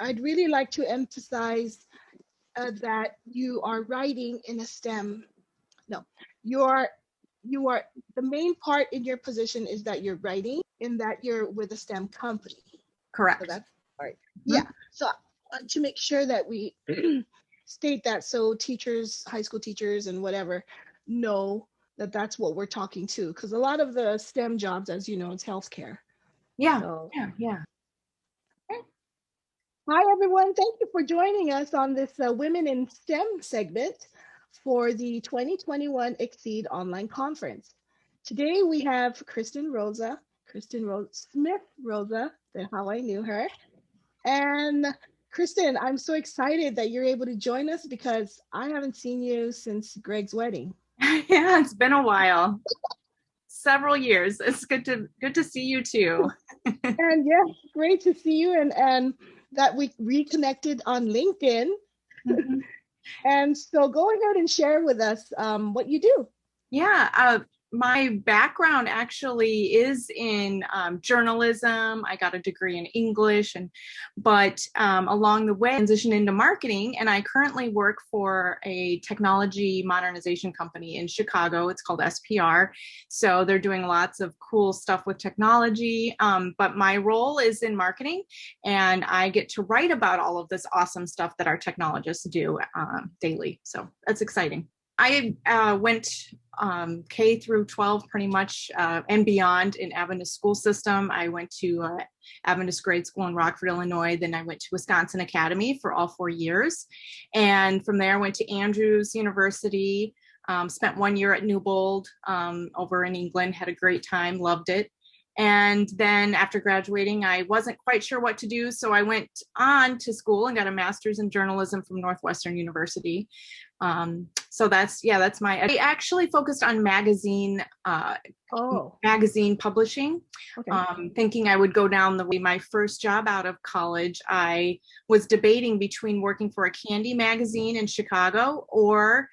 I'd really like to emphasize that you are writing in a STEM. No, you are you are the main part in your position is that you're writing in that you're with a STEM company. So Correct. that's all right. Mhm. Yeah. So I want to make sure that we state that so teachers, high school teachers and whatever know that that's what we're talking to, because a lot of the STEM jobs, as you know, it's healthcare. Yeah. So Yeah. hi, everyone. Thank you for joining us on this Women in STEM segment for the 2021 Exceed Online Conference. Today we have Kristin Smith-Rosa, that's how I knew her. And Kristin, I'm so excited that you're able to join us because I haven't seen you since Greg's wedding. Yeah, it's been a while. Several years. It's good to see you too. And yes, great to see you and that we reconnected on LinkedIn. Mhm. And so go ahead and share with us what you do. Yeah, my background actually is in journalism. I got a degree in English, but along the way, I transitioned into marketing, and I currently work for a technology modernization company in Chicago. It's called SPR. So they're doing lots of cool stuff with technology. But my role is in marketing, and I get to write about all of this awesome stuff that our technologists do daily. So that's exciting. I went K through 12 pretty much and beyond in Adventist school system. I went to Adventist grade school in Rockford, Illinois. Then I went to Wisconsin Academy for all 4 years. And from there, I went to Andrews University, spent 1 year at Newbold over in England, had a great time, loved it. And then after graduating, I wasn't quite sure what to do. So I went on to school and got a master's in journalism from Northwestern University. So that's I actually focused on magazine publishing, Okay. thinking I would go down the way. My first job out of college, I was debating between working for a candy magazine in Chicago or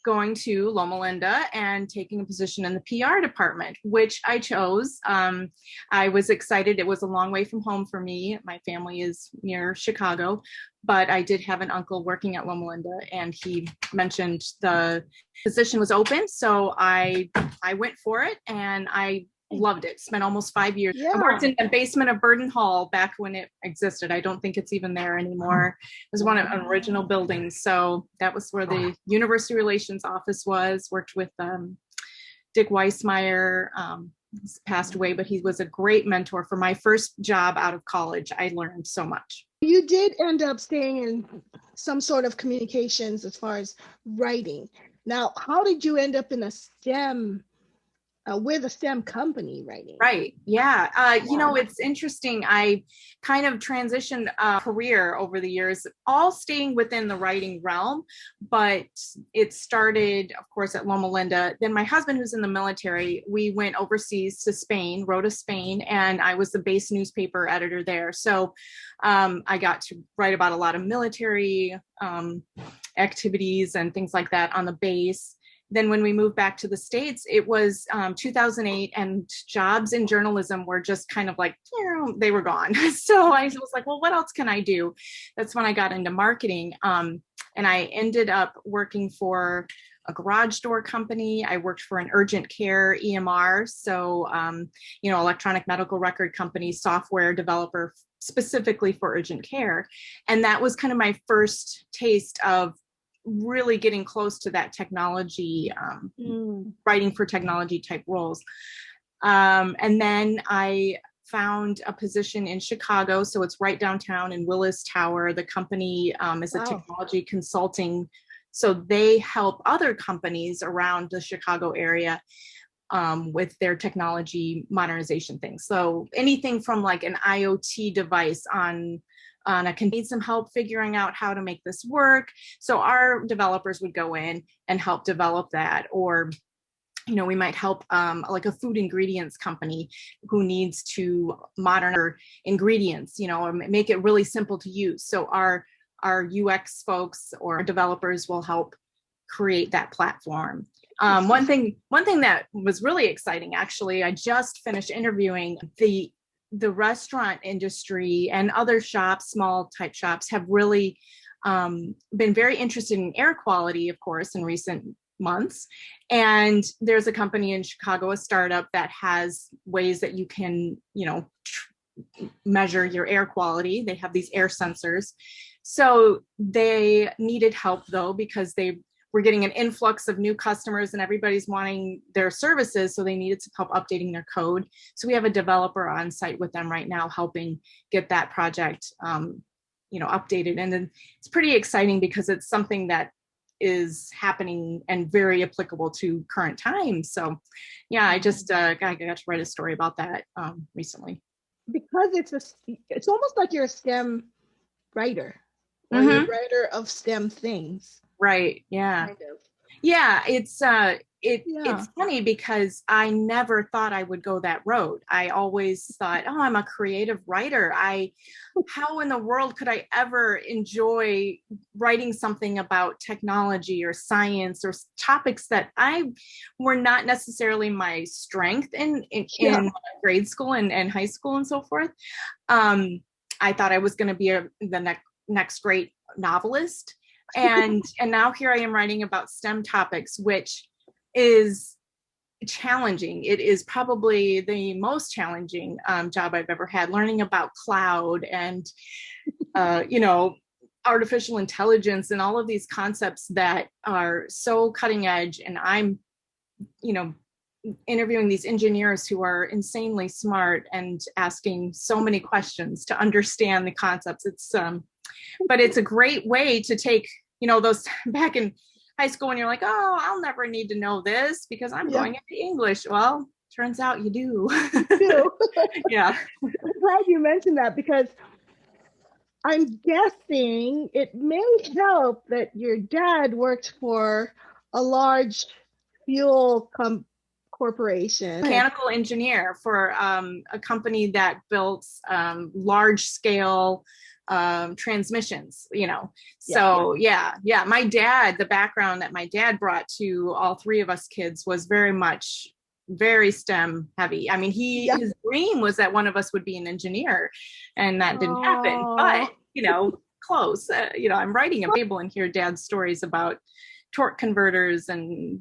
going to Loma Linda and taking a position in the PR department, which I chose. I was excited. It was a long way from home for me. My family is near Chicago, but I did have an uncle working at Loma Linda, and he mentioned the position was open. So I went for it, and I loved it. Spent almost 5 years. Yeah. I worked in the basement of Burden Hall back when it existed. I don't think it's even there anymore. It was one of the original buildings. So that was where the University Relations Office was. Worked with Dick Weissmeyer. He's passed away, but he was a great mentor. For my first job out of college, I learned so much. You did end up staying in some sort of communications as far as writing. Now, how did you end up in a STEM with a STEM company writing? Right. Yeah. It's interesting. I kind of transitioned a career over the years, all staying within the writing realm, but it started, of course, at Loma Linda. Then my husband, who's in the military, we went overseas to Spain, Rota, Spain, and I was the base newspaper editor there. So I got to write about a lot of military activities and things like that on the base. Then when we moved back to the States, it was 2008, and jobs in journalism were just kind of like, they were gone. So I was like, well, what else can I do? That's when I got into marketing. And I ended up working for a garage door company. I worked for an urgent care EMR. So, electronic medical record company, software developer specifically for urgent care. And that was kind of my first taste of really getting close to that technology, writing for technology type roles. And then I found a position in Chicago. So it's right downtown in Willis Tower. The company is a technology consulting. So they help other companies around the Chicago area with their technology modernization things. So anything from like an IoT device on a can need some help figuring out how to make this work. So our developers would go in and help develop that. Or we might help like a food ingredients company who needs to modernize ingredients, or make it really simple to use. So our UX folks or developers will help create that platform. One thing that was really exciting, actually, I just finished interviewing the the restaurant industry and other shops, small type shops, have really been very interested in air quality, of course, in recent months. And there's a company in Chicago, a startup, that has ways that you can, measure your air quality. They have these air sensors. So they needed help, though, because they were getting an influx of new customers and everybody's wanting their services. So they needed some help updating their code. So we have a developer on site with them right now, helping get that project, updated. And then it's pretty exciting because it's something that is happening and very applicable to current times. So yeah, I just I got to write a story about that recently. Because it's almost like you're a STEM writer, or you're a writer of STEM things. Right. Yeah. Kind of. Yeah. It's funny because I never thought I would go that road. I always thought, oh, I'm a creative writer. How in the world could I ever enjoy writing something about technology or science or topics that were not necessarily my strength in grade school and high school and so forth. I thought I was going to be the next great novelist. And now here I am writing about STEM topics, which is challenging. It is probably the most challenging job I've ever had, learning about cloud and, artificial intelligence and all of these concepts that are so cutting edge. And I'm, interviewing these engineers who are insanely smart and asking so many questions to understand the concepts. But it's a great way to take, those back in high school when you're like, oh, I'll never need to know this because I'm going into English. Well, turns out you do. Yeah. I'm glad you mentioned that, because I'm guessing it may help that your dad worked for a large fuel corporation. Mechanical engineer for a company that built large scale transmissions, So yeah. My dad, the background that my dad brought to all three of us kids was very STEM heavy. I mean, his dream was that one of us would be an engineer, and that didn't happen, but close. I'm writing a table and hear dad's stories about torque converters and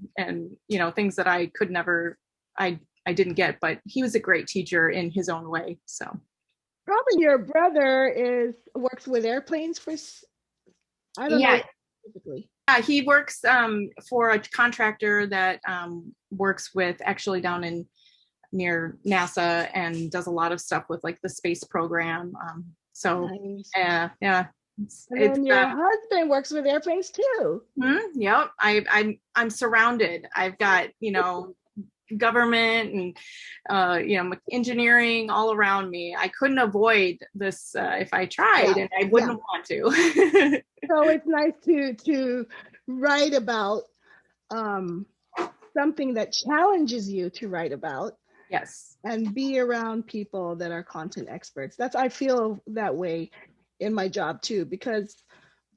things that I could never, I didn't get, but he was a great teacher in his own way. So probably your brother works with airplanes I don't know specifically. Yeah, he works for a contractor that works with actually down near NASA and does a lot of stuff with like the space program. Nice. Yeah. And your husband works with airplanes too. Yep. I'm surrounded. I've got, government and engineering all around me. I couldn't avoid this if I tried, and I wouldn't want to. So it's nice to write about something that challenges you to write about. Yes. And be around people that are content experts. I feel that way in my job too, because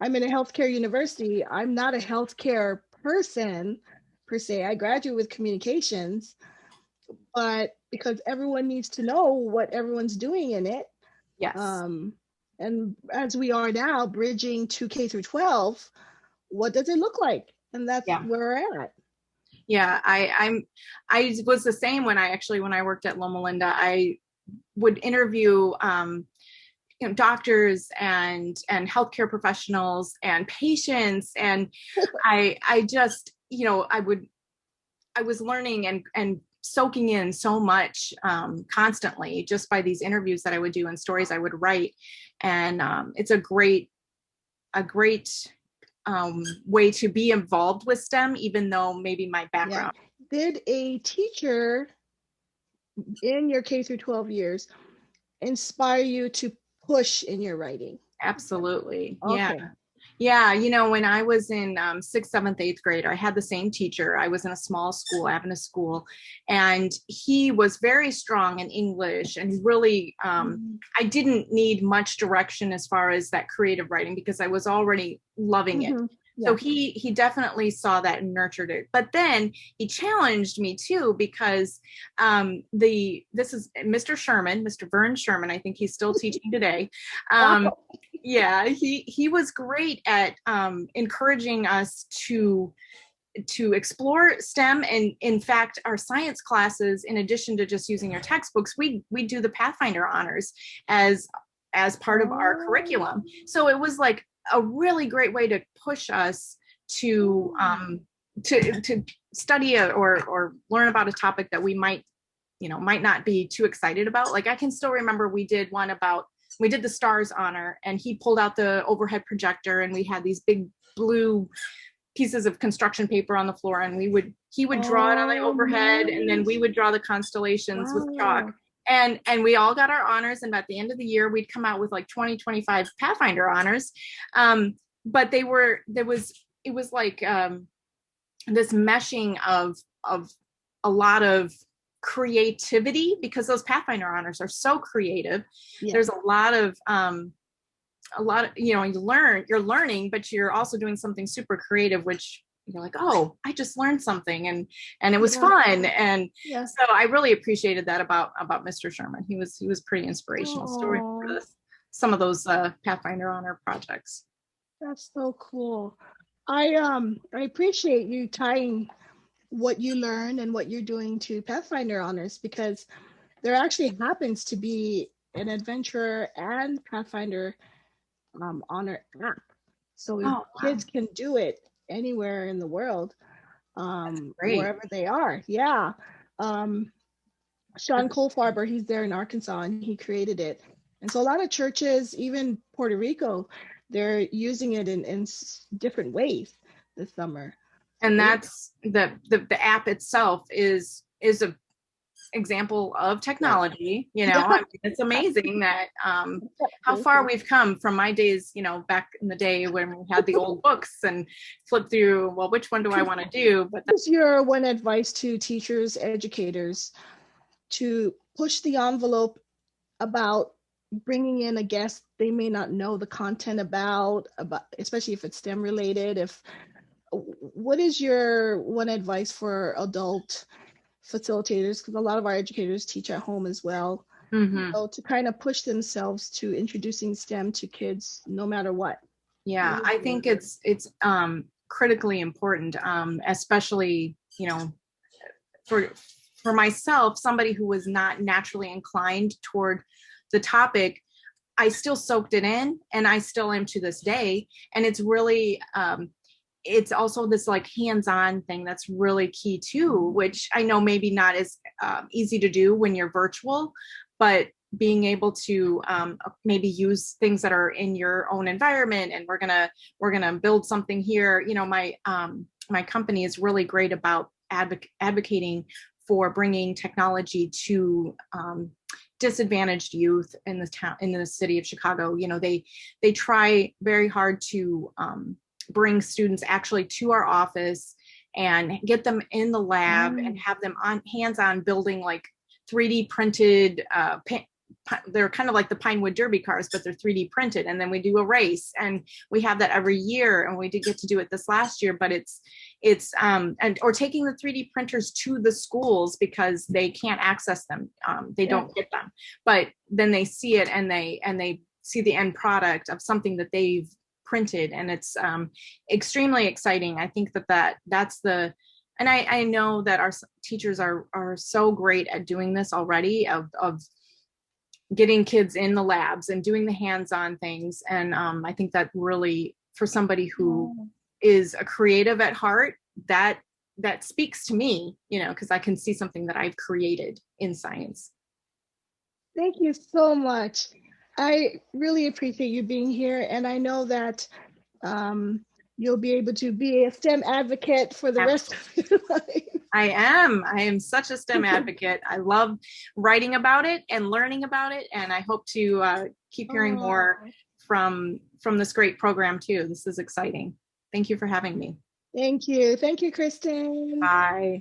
I'm in a healthcare university. I'm not a healthcare person per se. I graduate with communications, but because everyone needs to know what everyone's doing in it. Yes. And as we are now bridging to K through 12, what does it look like? And that's where we're at. Yeah, I was the same when I worked at Loma Linda. I would interview doctors and healthcare professionals and patients, and I just I was learning and soaking in so much constantly just by these interviews that I would do and stories I would write, and it's a great way to be involved with STEM, even though maybe my background. Did a teacher in your K through 12 years inspire you to push in your writing? Absolutely. Okay. Yeah. When I was in 6th, 7th, 8th grade, I had the same teacher. I was in a small school, Adventist school, and he was very strong in English, and really, I didn't need much direction as far as that creative writing because I was already loving it. So he definitely saw that and nurtured it. But then he challenged me too, because this is Mr. Sherman, Mr. Vern Sherman. I think he's still teaching today. Yeah, he was great at encouraging us to explore STEM. And in fact, our science classes, in addition to just using our textbooks, we do the Pathfinder honors as part of our curriculum. So it was like a really great way to push us to study or learn about a topic that we might not be too excited about. Like, I can still remember we did the stars honor, and he pulled out the overhead projector, and we had these big blue pieces of construction paper on the floor, and he would draw it on the overhead, and then we would draw the constellations with chalk. And we all got our honors, and at the end of the year we'd come out with like 25 Pathfinder honors. But it was like this meshing of a lot of creativity, because those Pathfinder honors are so creative. There's a lot of you're learning, but you're also doing something super creative, which you're like, oh, I just learned something, and it was fun. And so I really appreciated that about Mr. Sherman. He was pretty inspirational story for some of those Pathfinder honor projects. That's so cool. I appreciate you tying what you learn and what you're doing to Pathfinder honors, because there actually happens to be an adventurer and Pathfinder honor app, so kids can do it anywhere in the world, wherever they are. Sean Colfarber, he's there in Arkansas, and he created it. And so a lot of churches, even Puerto Rico, they're using it in different ways this summer. And that's the app itself is a example of technology. I mean, it's amazing that how far we've come from my days, back in the day when we had the old books and flip through, well, which one do I want to do? But what's your one advice to teachers, educators, to push the envelope about bringing in a guest they may not know the content about, especially if it's STEM related? What is your one advice for adult facilitators, because a lot of our educators teach at home as well, so to kind of push themselves to introducing STEM to kids no matter what? I think it's critically important, especially for myself, somebody who was not naturally inclined toward the topic. I still soaked it in, and I still am to this day. And it's really it's also this like hands-on thing that's really key too, which I know maybe not as easy to do when you're virtual, but being able to maybe use things that are in your own environment. And we're gonna build something here. My company is really great about advocating for bringing technology to disadvantaged youth in the city of Chicago. They try very hard to bring students actually to our office and get them in the lab and have them hands-on building like 3D printed they're kind of like the Pinewood Derby cars, but they're 3D printed. And then we do a race, and we have that every year. And we did get to do it this last year, but or taking the 3D printers to the schools because they can't access them. They don't get them, but then they see it, and they see the end product of something that they've printed. And it's extremely exciting. I think that's and I know that our teachers are so great at doing this already, of getting kids in the labs and doing the hands-on things. And I think that really, for somebody who is a creative at heart, that speaks to me, because I can see something that I've created in science. Thank you so much. I really appreciate you being here, and I know that you'll be able to be a STEM advocate for the rest of your life. I am such a STEM advocate. I love writing about it and learning about it, and I hope to keep hearing more from this great program too. This is exciting. Thank you for having me. Thank you, Kristin. Bye.